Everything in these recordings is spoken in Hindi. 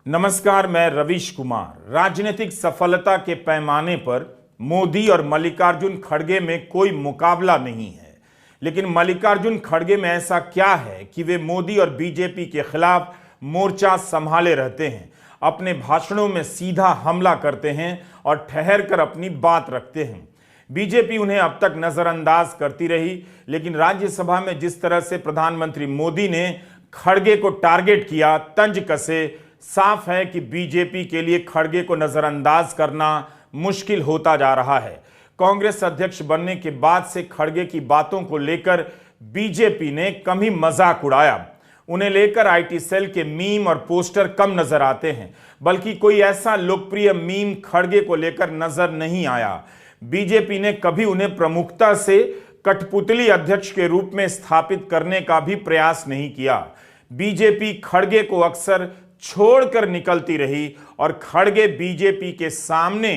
नमस्कार, मैं रवीश कुमार। राजनीतिक सफलता के पैमाने पर मोदी और मल्लिकार्जुन खड़गे में कोई मुकाबला नहीं है, लेकिन मल्लिकार्जुन खड़गे में ऐसा क्या है कि वे मोदी और बीजेपी के खिलाफ मोर्चा संभाले रहते हैं, अपने भाषणों में सीधा हमला करते हैं और ठहर कर अपनी बात रखते हैं। बीजेपी उन्हें अब तक नजरअंदाज करती रही, लेकिन राज्यसभा में जिस तरह से प्रधानमंत्री मोदी ने खड़गे को टारगेट किया, तंज कसे, साफ है कि बीजेपी के लिए खड़गे को नजरअंदाज करना मुश्किल होता जा रहा है। कांग्रेस अध्यक्ष बनने के बाद से खड़गे की बातों को लेकर बीजेपी ने कम ही मजाक उड़ाया। उन्हें लेकर आईटी सेल के मीम और पोस्टर कम नजर आते हैं, बल्कि कोई ऐसा लोकप्रिय मीम खड़गे को लेकर नजर नहीं आया। बीजेपी ने कभी उन्हें प्रमुखता से कठपुतली अध्यक्ष के रूप में स्थापित करने का भी प्रयास नहीं किया। बीजेपी खड़गे को अक्सर छोड़कर निकलती रही और खड़गे बीजेपी के सामने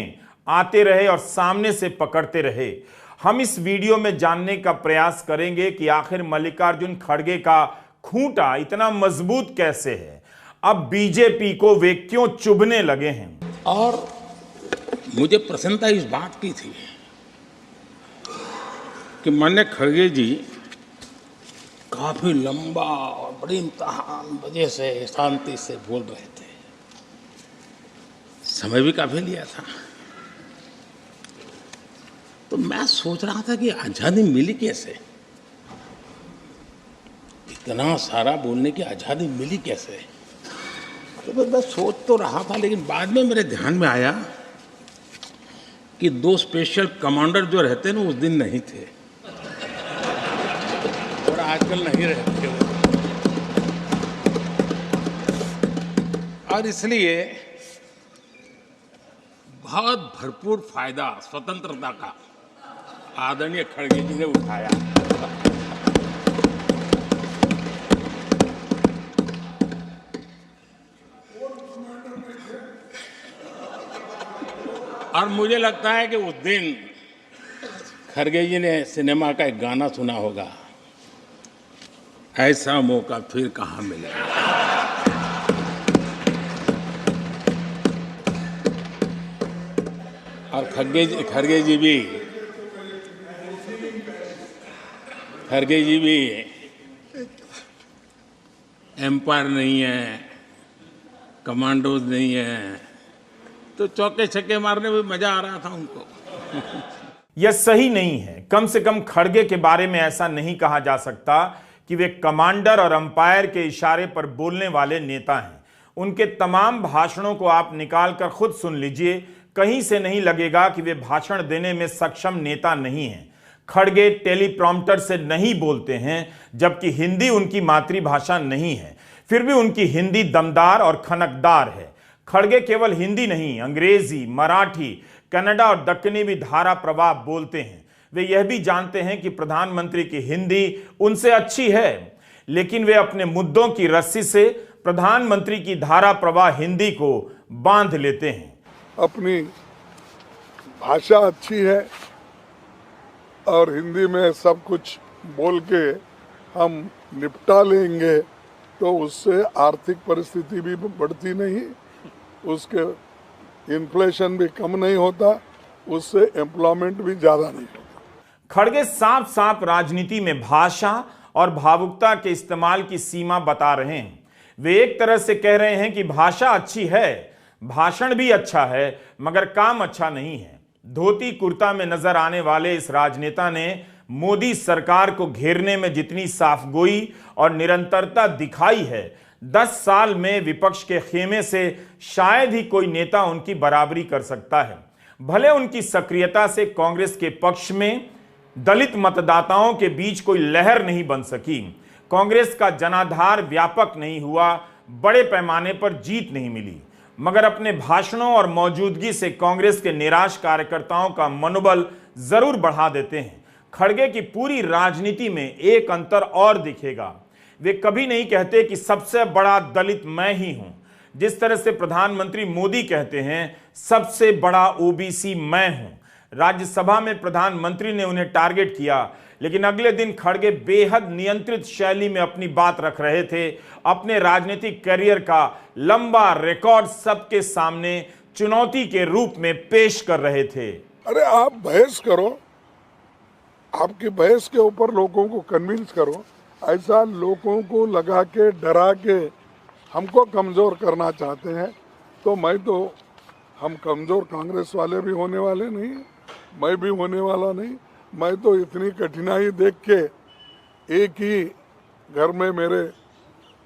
आते रहे और सामने से पकड़ते रहे। हम इस वीडियो में जानने का प्रयास करेंगे कि आखिर मल्लिकार्जुन खड़गे का खूंटा इतना मजबूत कैसे है, अब बीजेपी को वे क्यों चुभने लगे हैं। और मुझे प्रसन्नता इस बात की थी कि माननीय खड़गे जी काफी लंबा और बड़ी इम्तहान वजह से शांति से बोल रहे थे। समय भी काफी लिया था, तो मैं सोच रहा था कि आजादी मिली कैसे, इतना सारा बोलने की आजादी मिली कैसे। तो मैं सोच तो रहा था, लेकिन बाद में मेरे ध्यान में आया कि दो स्पेशल कमांडर जो रहते हैं ना, उस दिन नहीं थे और आजकल नहीं रहते वो। और इसलिए बहुत भरपूर फायदा स्वतंत्रता का आदरणीय खड़गे जी ने उठाया। और मुझे लगता है कि उस दिन खड़गे जी ने सिनेमा का एक गाना सुना होगा, ऐसा मौका फिर कहाँ मिलेगा। और खड़गे जी भी एम्पायर नहीं है, कमांडोज नहीं है, तो चौके छक्के मारने में मजा आ रहा था उनको। यह सही नहीं है। कम से कम खड़गे के बारे में ऐसा नहीं कहा जा सकता कि वे कमांडर और अंपायर के इशारे पर बोलने वाले नेता हैं। उनके तमाम भाषणों को आप निकाल कर खुद सुन लीजिए, कहीं से नहीं लगेगा कि वे भाषण देने में सक्षम नेता नहीं हैं। खड़गे टेलीप्रॉम्प्टर से नहीं बोलते हैं, जबकि हिंदी उनकी मातृभाषा नहीं है, फिर भी उनकी हिंदी दमदार और खनकदार है। खड़गे केवल हिंदी नहीं, अंग्रेजी, मराठी, कन्नड़ा और दक्कनी भी धारा प्रवाह बोलते हैं। वे यह भी जानते हैं कि प्रधानमंत्री की हिंदी उनसे अच्छी है, लेकिन वे अपने मुद्दों की रस्सी से प्रधानमंत्री की धारा प्रवाह हिंदी को बांध लेते हैं। अपनी भाषा अच्छी है और हिंदी में सब कुछ बोल के हम निपटा लेंगे, तो उससे आर्थिक परिस्थिति भी बढ़ती नहीं, उसके इन्फ्लेशन भी कम नहीं होता, उससे एम्प्लॉयमेंट भी ज़्यादा नहीं होता। खड़गे साफ साफ राजनीति में भाषा और भावुकता के इस्तेमाल की सीमा बता रहे हैं। वे एक तरह से कह रहे हैं कि भाषा अच्छी है, भाषण भी अच्छा है, मगर काम अच्छा नहीं है। धोती कुर्ता में नजर आने वाले इस राजनेता ने मोदी सरकार को घेरने में जितनी साफगोई और निरंतरता दिखाई है, 10 साल में विपक्ष के खेमे से शायद ही कोई नेता उनकी बराबरी कर सकता है। भले उनकी सक्रियता से कांग्रेस के पक्ष में दलित मतदाताओं के बीच कोई लहर नहीं बन सकी, कांग्रेस का जनाधार व्यापक नहीं हुआ, बड़े पैमाने पर जीत नहीं मिली, मगर अपने भाषणों और मौजूदगी से कांग्रेस के निराश कार्यकर्ताओं का मनोबल जरूर बढ़ा देते हैं। खड़गे की पूरी राजनीति में एक अंतर और दिखेगा, वे कभी नहीं कहते कि सबसे बड़ा दलित मैं ही हूं। जिस तरह से प्रधानमंत्री मोदी कहते हैं सबसे बड़ा ओबीसी मैं हूं। राज्यसभा में प्रधानमंत्री ने उन्हें टारगेट किया लेकिन अगले दिन खड़गे बेहद नियंत्रित शैली में अपनी बात रख रहे थे। अपने राजनीतिक करियर का लंबा रिकॉर्ड सबके सामने चुनौती के रूप में पेश कर रहे थे। अरे आप बहस करो, आपकी बहस के ऊपर लोगों को कन्विंस करो। ऐसा लोगों को लगा के डरा के हमको कमज़ोर करना चाहते हैं तो हम कमज़ोर कांग्रेस वाले भी होने वाले नहीं, मैं भी होने वाला नहीं। मैं तो इतनी कठिनाई देख के एक ही घर में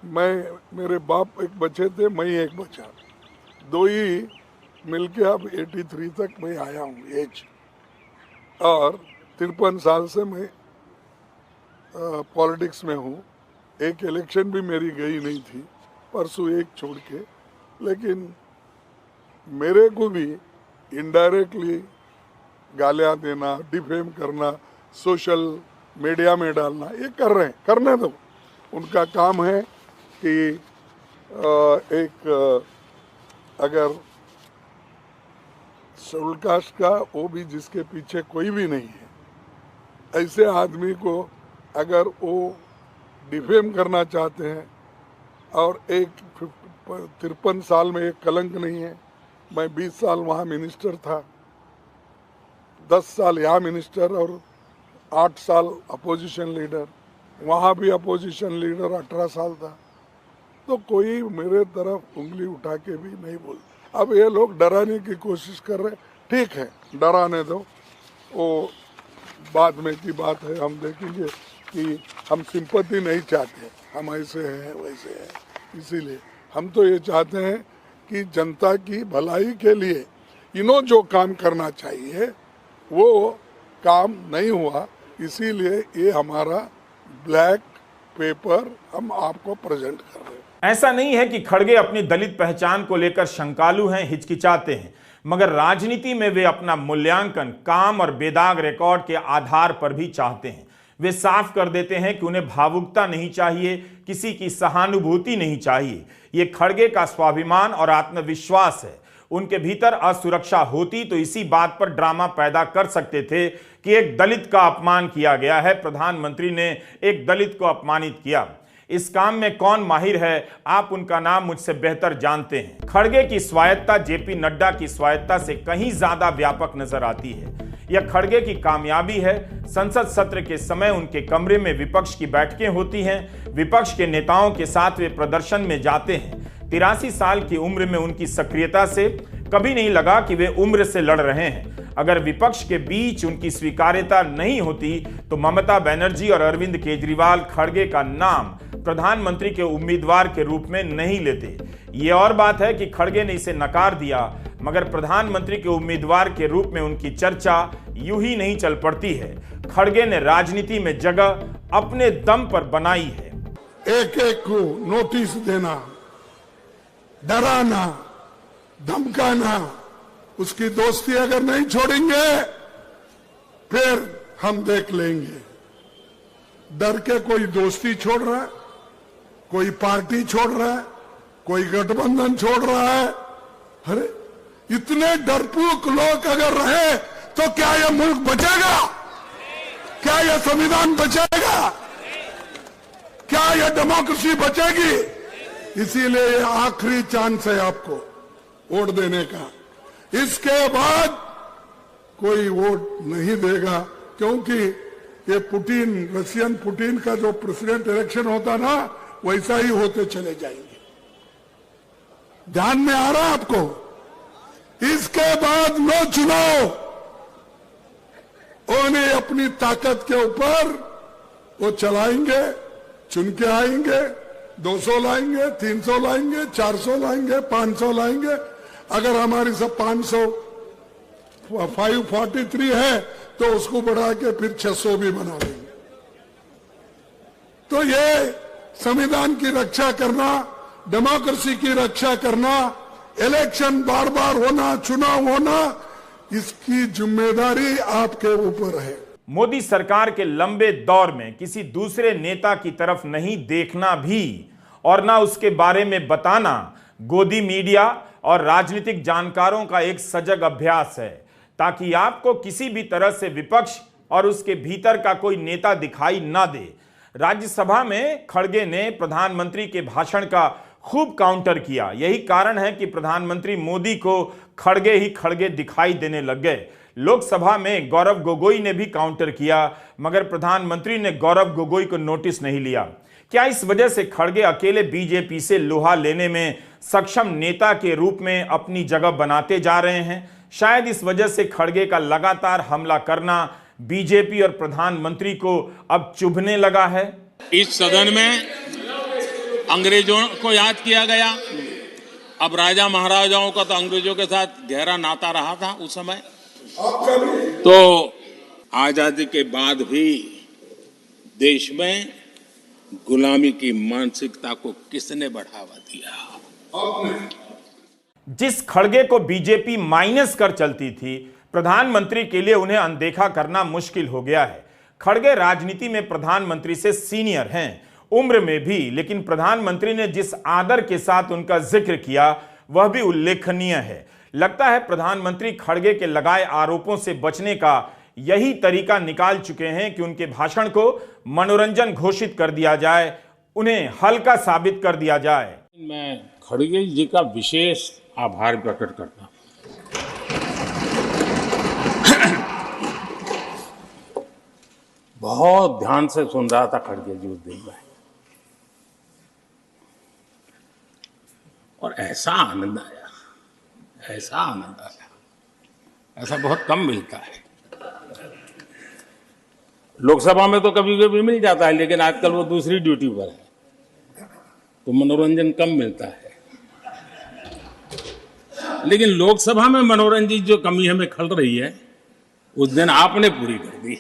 मेरे बाप एक बच्चे थे, मैं एक बचा, दो ही मिलके अब 83 तक मैं आया हूँ एज, और 53 साल से मैं पॉलिटिक्स में हूँ। एक इलेक्शन भी मेरी गई नहीं थी, परसों एक छोड़ के। लेकिन मेरे को भी इनडायरेक्टली गालियाँ देना, डिफेम करना, सोशल मीडिया में डालना, ये कर रहे हैं, करने दो, उनका काम है। कि अगर शेड्यूल कास्ट का वो जिसके पीछे कोई भी नहीं है, ऐसे आदमी को अगर वो डिफेम करना चाहते हैं, और 53 साल में एक कलंक नहीं है। मैं 20 साल वहाँ मिनिस्टर था, 10 साल यहाँ मिनिस्टर और 8 साल अपोजिशन लीडर, वहाँ भी अपोजिशन लीडर 18 साल था। तो कोई मेरे तरफ उंगली उठा के भी नहीं बोल। अब ये लोग डराने की कोशिश कर रहे, ठीक है, डराने दो, वो बाद में की बात है। हम देखेंगे कि हम सिंपैथी नहीं चाहते, हम ऐसे हैं वैसे हैं। इसीलिए हम तो ये चाहते हैं कि जनता की भलाई के लिए इन्हों जो काम करना चाहिए वो काम नहीं हुआ। इसीलिए ये हमारा ब्लैक पेपर हम आपको प्रेजेंट कर रहे हैं। ऐसा नहीं है कि खड़गे अपनी दलित पहचान को लेकर शंकालु हैं, हिचकिचाते हैं, मगर राजनीति में वे अपना मूल्यांकन काम और बेदाग रिकॉर्ड के आधार पर भी चाहते हैं। वे साफ कर देते हैं कि उन्हें भावुकता नहीं चाहिए, किसी की सहानुभूति नहीं चाहिए। ये खड़गे का स्वाभिमान और आत्मविश्वास है। उनके भीतर असुरक्षा होती तो इसी बात पर ड्रामा पैदा कर सकते थे कि एक दलित का अपमान किया गया है, प्रधानमंत्री ने एक दलित को अपमानित किया। इस काम में कौन माहिर है, आप उनका नाम मुझसे बेहतर जानते हैं। खड़गे की स्वायत्ता जेपी नड्डा की स्वायत्ता से कहीं ज्यादा व्यापक नजर आती है। यह खड़गे की कामयाबी है। संसद सत्र के समय उनके कमरे में विपक्ष की बैठकें होती हैं, विपक्ष के नेताओं के साथ वे प्रदर्शन में जाते हैं। 83 साल की उम्र में उनकी सक्रियता से कभी नहीं लगा कि वे उम्र से लड़ रहे हैं। अगर विपक्ष के बीच उनकी स्वीकार्यता नहीं होती तो ममता बनर्जी और अरविंद केजरीवाल खड़गे का नाम प्रधानमंत्री के उम्मीदवार के रूप में नहीं लेते। ये और बात है कि खड़गे ने इसे नकार दिया, मगर प्रधानमंत्री के उम्मीदवार के रूप में उनकी चर्चा यूं ही नहीं चल पड़ती है। खड़गे ने राजनीति में जगह अपने दम पर बनाई है। एक एक को नोटिस देना, डराना, धमकाना, उसकी दोस्ती अगर नहीं छोड़ेंगे फिर हम देख लेंगे। डर के कोई दोस्ती छोड़ रहा है, कोई पार्टी छोड़ रहा है, कोई गठबंधन छोड़ रहा है। अरे इतने डरपोक लोग अगर रहे तो क्या यह मुल्क बचेगा? क्या यह संविधान बचेगा? क्या यह डेमोक्रेसी बचेगी? इसीलिए ये आखिरी चांस है आपको वोट देने का। इसके बाद कोई वोट नहीं देगा, क्योंकि ये रशियन पुतिन का जो प्रेसिडेंट इलेक्शन होता ना, वैसा ही होते चले जाएंगे। ध्यान में आ रहा है आपको? इसके बाद नो चुनाव, उन्हें अपनी ताकत के ऊपर वो चलाएंगे, चुन के आएंगे, 200 लाएंगे, 300 लाएंगे, 400 लाएंगे, 500 लाएंगे। अगर हमारी सब 543 है तो उसको बढ़ा के फिर 600 भी बना लेंगे। तो ये संविधान की रक्षा करना, डेमोक्रेसी की रक्षा करना, इलेक्शन बार बार होना, चुनाव होना, इसकी जिम्मेदारी आपके ऊपर है। मोदी सरकार के लंबे दौर में किसी दूसरे नेता की तरफ नहीं देखना भी और ना उसके बारे में बताना गोदी मीडिया और राजनीतिक जानकारों का एक सजग अभ्यास है, ताकि आपको किसी भी तरह से विपक्ष और उसके भीतर का कोई नेता दिखाई ना दे। राज्यसभा में खड़गे ने प्रधानमंत्री के भाषण का खूब काउंटर किया। यही कारण है कि प्रधानमंत्री मोदी को खड़गे ही खड़गे दिखाई देने लग गए। लोकसभा में गौरव गोगोई ने भी काउंटर किया, मगर प्रधानमंत्री ने गौरव गोगोई को नोटिस नहीं लिया। क्या इस वजह से खड़गे अकेले बीजेपी से लोहा लेने में सक्षम नेता के रूप में अपनी जगह बनाते जा रहे हैं? शायद इस वजह से खड़गे का लगातार हमला करना बीजेपी और प्रधानमंत्री को अब चुभने लगा है। इस सदन में अंग्रेजों को याद किया गया। अब राजा महाराजाओं का तो अंग्रेजों के साथ गहरा नाता रहा था उस समय। तो आजादी के बाद भी देश में गुलामी की मानसिकता को किसने बढ़ावा दिया? जिस खड़गे को बीजेपी माइनस कर चलती थी, प्रधानमंत्री के लिए उन्हें अनदेखा करना मुश्किल हो गया है। खड़गे राजनीति में प्रधानमंत्री से सीनियर हैं, उम्र में भी, लेकिन प्रधानमंत्री ने जिस आदर के साथ उनका जिक्र किया वह भी उल्लेखनीय है। लगता है प्रधानमंत्री खड़गे के लगाए आरोपों से बचने का यही तरीका निकाल चुके हैं कि उनके भाषण को मनोरंजन घोषित कर दिया जाए, उन्हें हल्का साबित कर दिया जाए। मैं खड़गे जी का विशेष आभार प्रकट करता हूं। बहुत ध्यान से सुन रहा था खड़गे जी उस दिन में, और ऐसा आनंद आया, ऐसा बहुत कम मिलता है। लोकसभा में तो कभी कभी मिल जाता है, लेकिन आजकल वो दूसरी ड्यूटी पर है तो मनोरंजन कम मिलता है। लेकिन लोकसभा में मनोरंजन जो कमी हमें खल रही है, उस दिन आपने पूरी कर दी।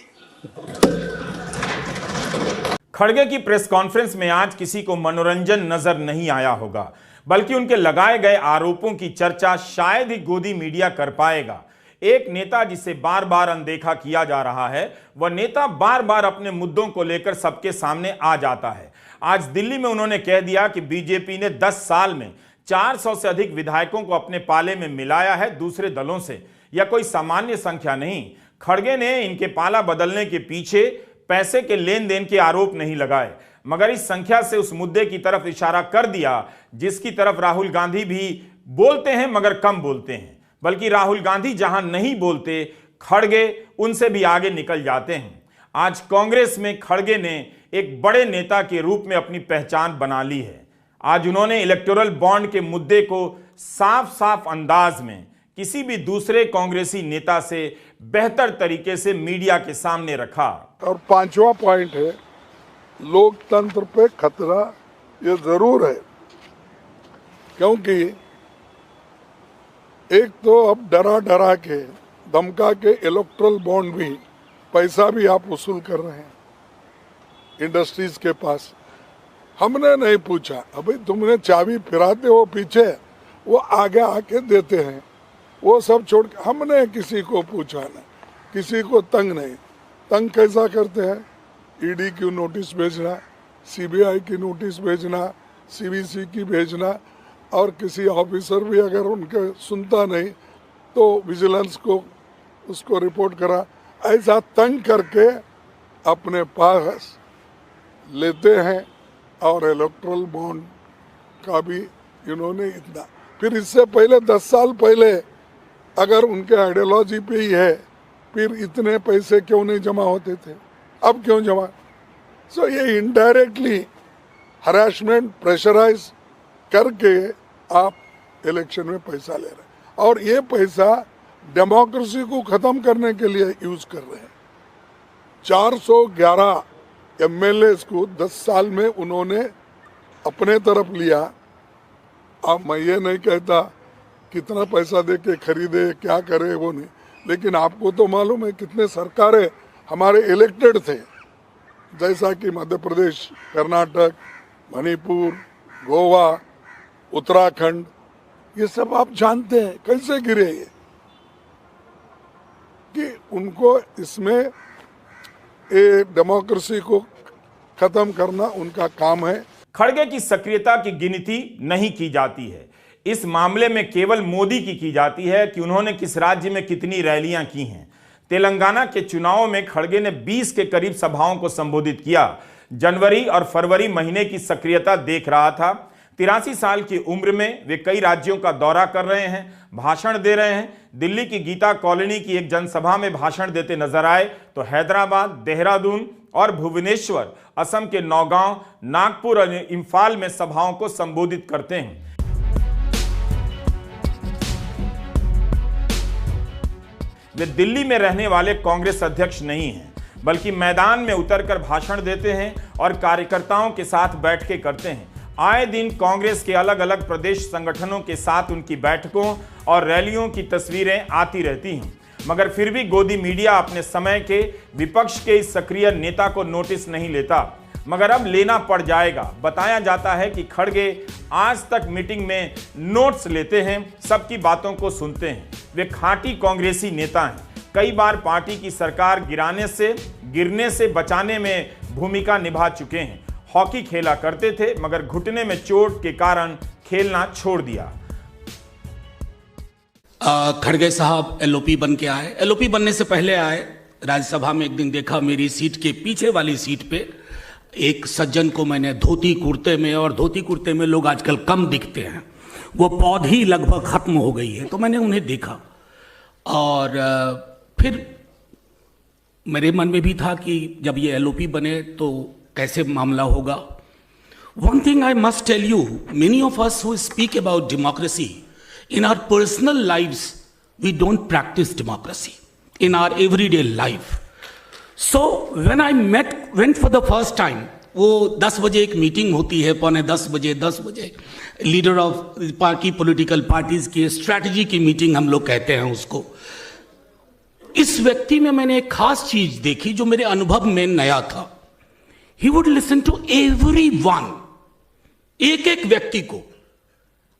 खड़गे की प्रेस कॉन्फ्रेंस में आज किसी को मनोरंजन नजर नहीं आया होगा, बल्कि उनके लगाए गए आरोपों की चर्चा शायद ही गोदी मीडिया कर पाएगा। एक नेता जिसे बार बार अनदेखा किया जा रहा है, वह नेता बार बार अपने मुद्दों को लेकर सबके सामने आ जाता है। आज दिल्ली में उन्होंने कह दिया कि बीजेपी ने 10 साल में 400 से अधिक विधायकों को अपने पाले में मिलाया है दूसरे दलों से। यह कोई सामान्य संख्या नहीं। खड़गे ने इनके पाला बदलने के पीछे पैसे के लेन देन के आरोप नहीं लगाए, मगर इस संख्या से उस मुद्दे की तरफ इशारा कर दिया जिसकी तरफ राहुल गांधी भी बोलते हैं मगर कम बोलते हैं। बल्कि राहुल गांधी जहां नहीं बोलते, खड़गे उनसे भी आगे निकल जाते हैं। आज कांग्रेस में खड़गे ने एक बड़े नेता के रूप में अपनी पहचान बना ली है। आज उन्होंने इलेक्टोरल बॉन्ड के मुद्दे को साफ साफ अंदाज में किसी भी दूसरे कांग्रेसी नेता से बेहतर तरीके से मीडिया के सामने रखा। और 5वां पॉइंट है, लोकतंत्र पे खतरा ये जरूर है, क्योंकि एक तो अब डरा डरा के धमका के इलेक्टोरल बॉन्ड भी, पैसा भी आप वसूल कर रहे हैं इंडस्ट्रीज के पास। हमने नहीं पूछा, अभी तुमने चाबी फिराते हो पीछे, वो आगे आके देते हैं, वो सब छोड़ के हमने किसी को पूछा नहीं, किसी को तंग नहीं। तंग कैसा करते हैं? ईडी की नोटिस भेजना, सीबीआई की नोटिस भेजना, सीवीसी की भेजना, और किसी ऑफिसर भी अगर उनके सुनता नहीं तो विजिलेंस को उसको रिपोर्ट करा। ऐसा तंग करके अपने पास लेते हैं। और इलेक्टोरल बॉन्ड का भी इन्होंने इतना, फिर इससे पहले 10 साल पहले अगर उनके आइडियोलॉजी पे ही है, फिर इतने पैसे क्यों नहीं जमा होते थे, अब क्यों जमा? सो ये इनडायरेक्टली हरासमेंट, प्रेशराइज करके आप इलेक्शन में पैसा ले रहे हैं, और ये पैसा डेमोक्रेसी को खत्म करने के लिए यूज कर रहे हैं। 411 एमएलएस को 10 साल में उन्होंने अपने तरफ लिया। अब मैं ये नहीं कहता कितना पैसा दे के खरीदे, क्या करे, वो नहीं, लेकिन आपको तो मालूम है कितने सरकारें हमारे इलेक्टेड थे, जैसा कि मध्य प्रदेश, कर्नाटक, मणिपुर, गोवा, उत्तराखंड, ये सब आप जानते हैं कैसे गिरे ये, कि उनको इसमें डेमोक्रेसी को खत्म करना उनका काम है। खड़गे की सक्रियता की गिनती नहीं की जाती है। इस मामले में केवल मोदी की जाती है कि उन्होंने किस राज्य में कितनी रैलियां की हैं। तेलंगाना के चुनावों में खड़गे ने 20 के करीब सभाओं को संबोधित किया। जनवरी और फरवरी महीने की सक्रियता देख रहा था। 83 साल की उम्र में वे कई राज्यों का दौरा कर रहे हैं, भाषण दे रहे हैं। दिल्ली की गीता कॉलोनी की एक जनसभा में भाषण देते नजर आए तो हैदराबाद, देहरादून और भुवनेश्वर, असम के नौगांव, नागपुर और इंफाल में सभाओं को संबोधित करते हैं। वे दिल्ली में रहने वाले कांग्रेस अध्यक्ष नहीं हैं, बल्कि मैदान में उतरकर भाषण देते हैं और कार्यकर्ताओं के साथ बैठकें करते हैं। आए दिन कांग्रेस के अलग अलग प्रदेश संगठनों के साथ उनकी बैठकों और रैलियों की तस्वीरें आती रहती हैं, मगर फिर भी गोदी मीडिया अपने समय के विपक्ष के इस सक्रिय नेता को नोटिस नहीं लेता, मगर अब लेना पड़ जाएगा। बताया जाता है कि खड़गे आज तक मीटिंग में नोट्स लेते हैं, सबकी बातों को सुनते हैं। वे खांटी कांग्रेसी नेता हैं। कई बार पार्टी की सरकार गिरने से बचाने में भूमिका निभा चुके हैं। हॉकी खेला करते थे, मगर घुटने में चोट के कारण खेलना छोड़ दिया। खड़गे साहब एलओपी बन के आए। एलओपी बनने से पहले आए, राज्यसभा में एक दिन देखा मेरी सीट के पीछे वाली सीट पे एक सज्जन को मैंने धोती कुर्ते में, और धोती कुर्ते में लोग आजकल कम दिखते हैं, वो पौधी लगभग खत्म हो गई है, तो मैंने उन्हें देखा और फिर मेरे मन में भी था कि जब ये एलओपी बने तो कैसे मामला होगा। One thing I must tell you, many of us who speak about democracy in our personal lives we don't practice democracy in our everyday life. So when I went for the first time, वो 10 बजे एक मीटिंग होती है, पौने 10 बजे leader of party political parties की स्ट्रैटेजी की मीटिंग हम लोग कहते हैं उसको। इस व्यक्ति में मैंने एक खास चीज देखी जो मेरे अनुभव में नया था। He would listen to everyone, एक एक व्यक्ति को।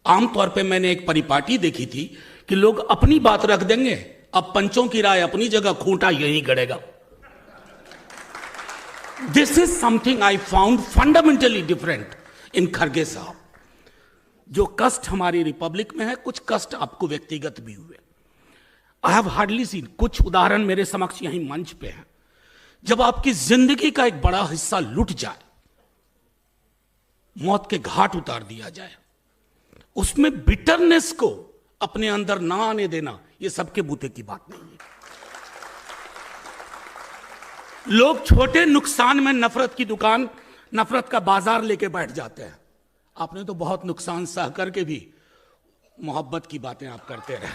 आमतौर पे मैंने एक परिपाटी देखी थी कि लोग अपनी बात रख देंगे, अब पंचों की राय अपनी जगह, खूंटा यही गड़ेगा। This is something I found fundamentally different in खड़गे साहब। जो कष्ट हमारी रिपब्लिक में है, कुछ कष्ट आपको व्यक्तिगत भी हुए। आई हैव हार्डली सीन, कुछ उदाहरण मेरे समक्ष यहीं मंच पे हैं। जब आपकी जिंदगी का एक बड़ा हिस्सा लुट जाए, मौत के घाट उतार दिया जाए, उसमें बिटरनेस को अपने अंदर ना आने देना, यह सबके बूते की बात नहीं है। लोग छोटे नुकसान में नफरत की दुकान, नफरत का बाजार लेके बैठ जाते हैं। आपने तो बहुत नुकसान सह करके भी मोहब्बत की बातें आप करते रहे।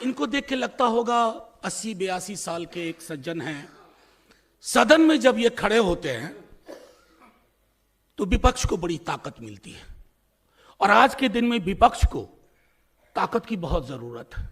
इनको देख के लगता होगा 80-82 साल के एक सज्जन हैं। सदन में जब ये खड़े होते हैं तो विपक्ष को बड़ी ताकत मिलती है, और आज के दिन में विपक्ष को ताकत की बहुत जरूरत है।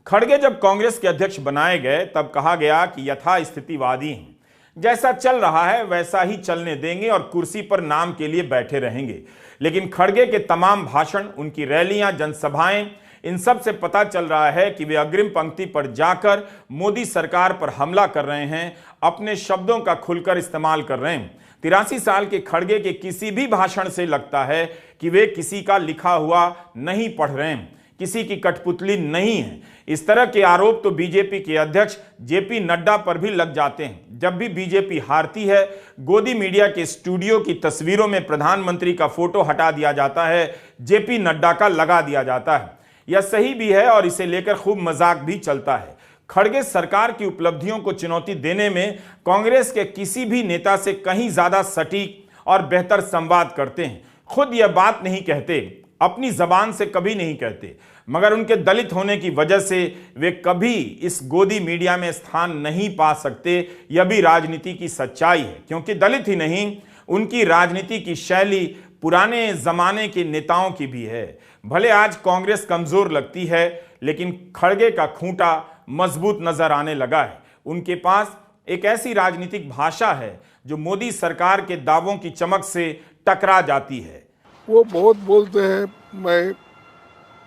खड़गे जब कांग्रेस के अध्यक्ष बनाए गए तब कहा गया कि यथास्थितिवादी हैं, जैसा चल रहा है वैसा ही चलने देंगे और कुर्सी पर नाम के लिए बैठे रहेंगे। लेकिन खड़गे के तमाम भाषण, उनकी रैलियां, जनसभाएं, इन सब से पता चल रहा है कि वे अग्रिम पंक्ति पर जाकर मोदी सरकार पर हमला कर रहे हैं, अपने शब्दों का खुलकर इस्तेमाल कर रहे हैं। 83 साल के खड़गे के किसी भी भाषण से लगता है कि वे किसी का लिखा हुआ नहीं पढ़ रहे हैं, किसी की कठपुतली नहीं है। इस तरह के आरोप तो बीजेपी के अध्यक्ष जेपी नड्डा पर भी लग जाते हैं। जब भी बीजेपी हारती है, गोदी मीडिया के स्टूडियो की तस्वीरों में प्रधानमंत्री का फोटो हटा दिया जाता है, जेपी नड्डा का लगा दिया जाता है। यह सही भी है और इसे लेकर खूब मजाक भी चलता है। खड़गे सरकार की उपलब्धियों को चुनौती देने में कांग्रेस के किसी भी नेता से कहीं ज्यादा सटीक और बेहतर संवाद करते हैं। खुद यह बात नहीं कहते, अपनी जबान से कभी नहीं कहते, मगर उनके दलित होने की वजह से वे कभी इस गोदी मीडिया में स्थान नहीं पा सकते। यह भी राजनीति की सच्चाई है, क्योंकि दलित ही नहीं, उनकी राजनीति की शैली पुराने जमाने के नेताओं की भी है। भले आज कांग्रेस कमजोर लगती है, लेकिन खड़गे का खूंटा मजबूत नजर आने लगा है। उनके पास एक ऐसी राजनीतिक भाषा है जो मोदी सरकार के दावों की चमक से टकरा जाती है। वो बहुत बोलते हैं, मैं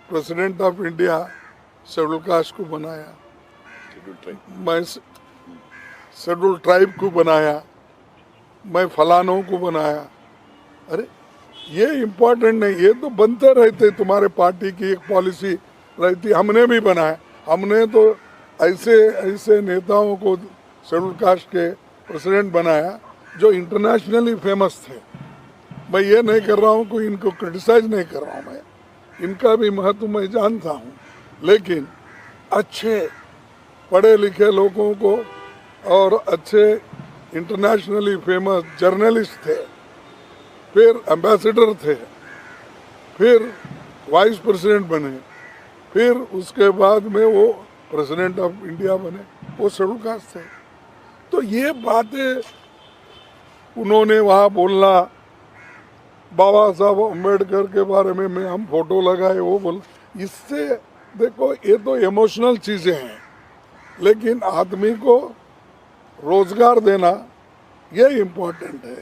president of India schedule caste को बनाया, मैं शेड्यूल ट्राइब को बनाया, मैं फलानों को बनाया। अरे ये इम्पोर्टेंट नहीं, ये तो बनते रहते। तुम्हारे पार्टी की एक पॉलिसी रहती, हमने भी बनाया। हमने तो ऐसे ऐसे नेताओं को शेड्यूल कास्ट के प्रेसिडेंट बनाया जो इंटरनेशनली फेमस थे। मैं ये नहीं कर रहा हूँ, कोई इनको क्रिटिसाइज नहीं कर रहा हूँ, मैं इनका भी महत्व मैं जानता हूँ, लेकिन अच्छे पढ़े लिखे लोगों को और अच्छे इंटरनेशनली फेमस जर्नलिस्ट थे, फिर एम्बेसडर थे, फिर वाइस प्रेसिडेंट बने, फिर उसके बाद में वो प्रेसिडेंट ऑफ इंडिया बने, वो शेड्यूल कास्ट थे। तो ये बातें उन्होंने वहाँ बोलना, बाबा साहब अम्बेडकर के बारे में हम फोटो लगाए, वो बोल, इससे देखो ये तो इमोशनल चीज़ें हैं, लेकिन आदमी को रोजगार देना ये इम्पोर्टेंट है।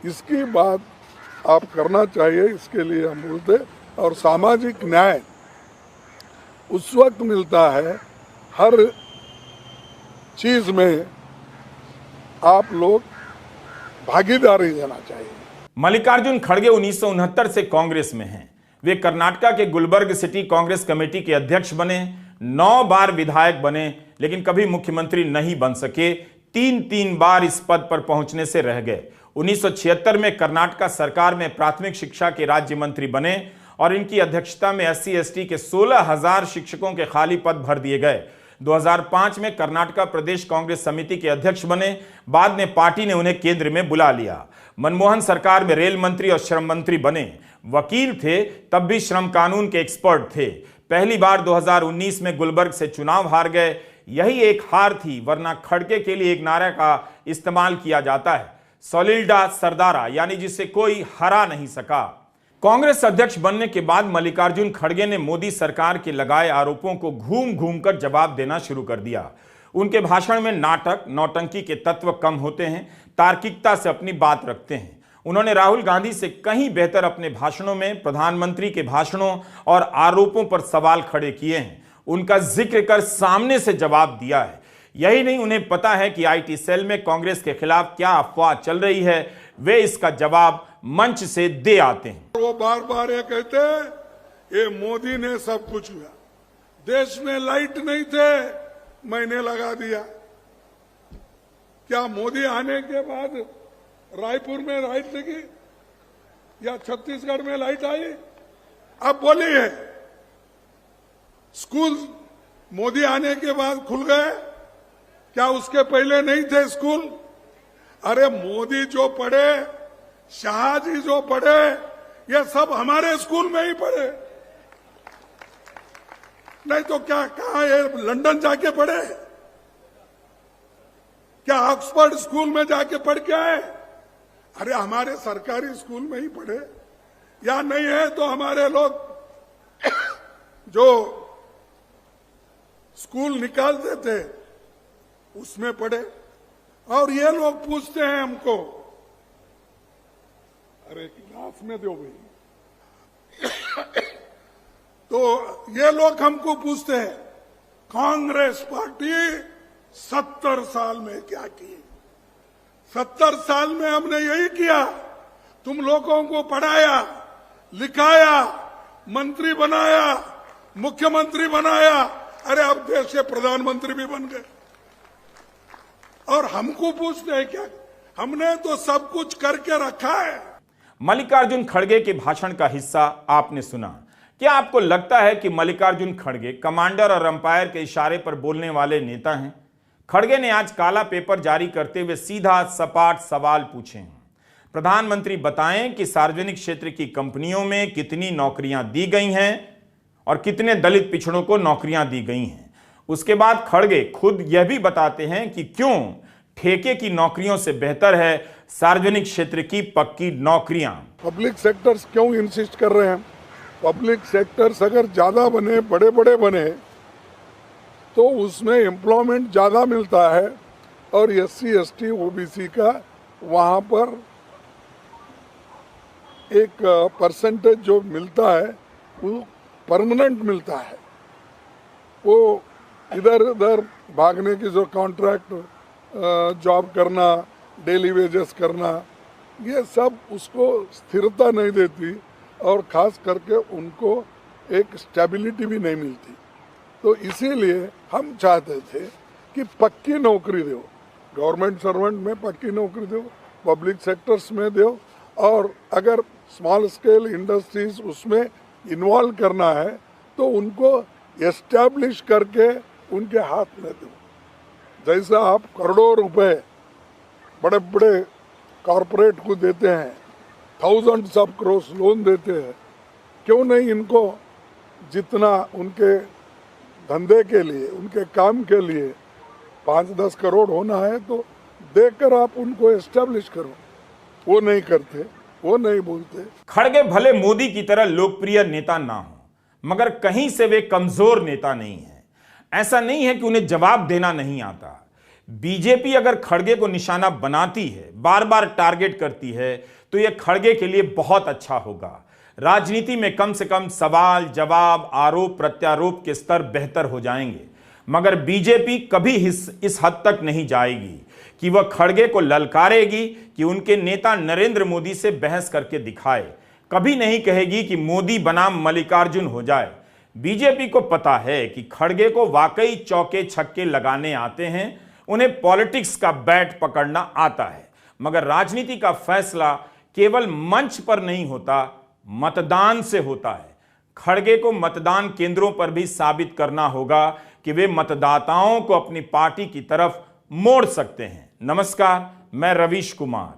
इसकी बात आप करना चाहिए, इसके लिए हम बोलते। और सामाजिक न्याय उस वक्त मिलता है, हर चीज़ में आप लोग भागीदारी देना चाहिए। मल्लिकार्जुन खड़गे 1969 से कांग्रेस में हैं। वे कर्नाटका के गुलबर्ग सिटी कांग्रेस कमेटी के अध्यक्ष बने, 9 बार विधायक बने, लेकिन कभी मुख्यमंत्री नहीं बन सके। 3 बार इस पद पर पहुंचने से रह गए। 1976 में कर्नाटका सरकार में प्राथमिक शिक्षा के राज्य मंत्री बने और इनकी अध्यक्षता में SC/ST के 16,000 शिक्षकों के खाली पद भर दिए गए। 2005 में कर्नाटका प्रदेश कांग्रेस समिति के अध्यक्ष बने। बाद में पार्टी ने उन्हें केंद्र में बुला लिया। मनमोहन सरकार में रेल मंत्री और श्रम मंत्री बने। वकील थे, तब भी श्रम कानून के एक्सपर्ट थे। पहली बार 2019 में गुलबर्ग से चुनाव हार गए। यही एक हार थी, वरना खड़गे के लिए एक नारे का इस्तेमाल किया जाता है, सोलिडा सरदारा, यानी जिसे कोई हरा नहीं सका। कांग्रेस अध्यक्ष बनने के बाद मल्लिकार्जुन खड़गे ने मोदी सरकार के लगाए आरोपों को घूम घूम कर जवाब देना शुरू कर दिया। उनके भाषण में नाटक, नौटंकी के तत्व कम होते हैं, तार्किकता से अपनी बात रखते हैं। उन्होंने राहुल गांधी से कहीं बेहतर अपने भाषणों में प्रधानमंत्री के भाषणों और आरोपों पर सवाल खड़े किए हैं। उनका जिक्र कर सामने से जवाब दिया है। यही नहीं, उन्हें पता है कि IT सेल में कांग्रेस के खिलाफ क्या अफवाह चल रही है। वे इसका जवाब मंच से दे आते हैं। वो बार बार ये कहते हैं ये मोदी ने सब कुछ हुआ, देश में लाइट नहीं थे, मैंने लगा दिया। क्या मोदी आने के बाद रायपुर में लाइट लगी या छत्तीसगढ़ में लाइट आई? अब बोलिए, स्कूल मोदी आने के बाद खुल गए, क्या उसके पहले नहीं थे स्कूल? अरे मोदी जो पढ़े, शाह जी जो पढ़े, ये सब हमारे स्कूल में ही पढ़े, नहीं तो क्या कहा ये लंदन जाके पढ़े? क्या ऑक्सफोर्ड स्कूल में जाके पढ़ के आए? अरे हमारे सरकारी स्कूल में ही पढ़े। या नहीं है तो हमारे लोग जो स्कूल निकालते थे उसमें पढ़े। और ये लोग पूछते हैं हमको, अरे गिलास में दो भाई। तो ये लोग हमको पूछते हैं, कांग्रेस पार्टी 70 साल में क्या की? 70 साल में हमने यही किया, तुम लोगों को पढ़ाया, लिखाया, मंत्री बनाया, मुख्यमंत्री बनाया। अरे अब देश के प्रधानमंत्री भी बन गए और हमको पूछते हैं क्या? हमने तो सब कुछ करके रखा है। मल्लिकार्जुन खड़गे के भाषण का हिस्सा आपने सुना। क्या आपको लगता है कि मल्लिकार्जुन खड़गे कमांडर और अंपायर के इशारे पर बोलने वाले नेता हैं? खड़गे ने आज काला पेपर जारी करते हुए सीधा सपाट सवाल पूछे हैं। प्रधानमंत्री बताएं कि सार्वजनिक क्षेत्र की कंपनियों में कितनी नौकरियां दी गई हैं और कितने दलित पिछड़ों को नौकरियां दी गई हैं। उसके बाद खड़गे खुद यह भी बताते हैं कि क्यों ठेके की नौकरियों से बेहतर है सार्वजनिक क्षेत्र की पक्की नौकरियां। पब्लिक सेक्टर्स क्यों इंसिस्ट कर रहे हैं? पब्लिक सेक्टर्स अगर ज्यादा बने, बड़े बड़े बने, तो उसमें एम्प्लॉयमेंट ज्यादा मिलता है और SC ST OBC का वहाँ पर एक परसेंटेज जो मिलता है वो परमानेंट मिलता है। वो इधर उधर भागने की जो कॉन्ट्रैक्ट जॉब करना, डेली वेजेस करना, ये सब उसको स्थिरता नहीं देती और खास करके उनको एक स्टेबिलिटी भी नहीं मिलती। तो इसीलिए हम चाहते थे कि पक्की नौकरी दो, गवर्नमेंट सर्वेंट में पक्की नौकरी दो, पब्लिक सेक्टर्स में दो, और अगर स्मॉल स्केल इंडस्ट्रीज उसमें इन्वॉल्व करना है तो उनको एस्टैब्लिश करके उनके हाथ में दो। जैसा आप करोड़ों रुपए बड़े बड़े कॉरपोरेट को देते हैं, थाउजेंड्स ऑफ करोड़ लोन देते हैं, क्यों नहीं इनको जितना उनके धंधे के लिए, उनके काम के लिए 5-10 करोड़ होना है तो देकर आप उनको एस्टैब्लिश करो। वो नहीं करते, वो नहीं बोलते। खड़गे भले मोदी की तरह लोकप्रिय नेता ना हो, मगर कहीं से वे कमजोर नेता नहीं है। ऐसा नहीं है कि उन्हें जवाब देना नहीं आता। बीजेपी अगर खड़गे को निशाना बनाती है, बार बार टारगेट करती है, तो यह खड़गे के लिए बहुत अच्छा होगा। राजनीति में कम से कम सवाल जवाब, आरोप प्रत्यारोप के स्तर बेहतर हो जाएंगे। मगर बीजेपी कभी इस हद तक नहीं जाएगी कि वह खड़गे को ललकारेगी कि उनके नेता नरेंद्र मोदी से बहस करके दिखाए। कभी नहीं कहेगी कि मोदी बनाम मल्लिकार्जुन हो जाए। बीजेपी को पता है कि खड़गे को वाकई चौके छक्के लगाने आते हैं, उन्हें पॉलिटिक्स का बैट पकड़ना आता है। मगर राजनीति का फैसला केवल मंच पर नहीं होता, मतदान से होता है। खड़गे को मतदान केंद्रों पर भी साबित करना होगा कि वे मतदाताओं को अपनी पार्टी की तरफ मोड़ सकते हैं। नमस्कार, मैं रवीश कुमार।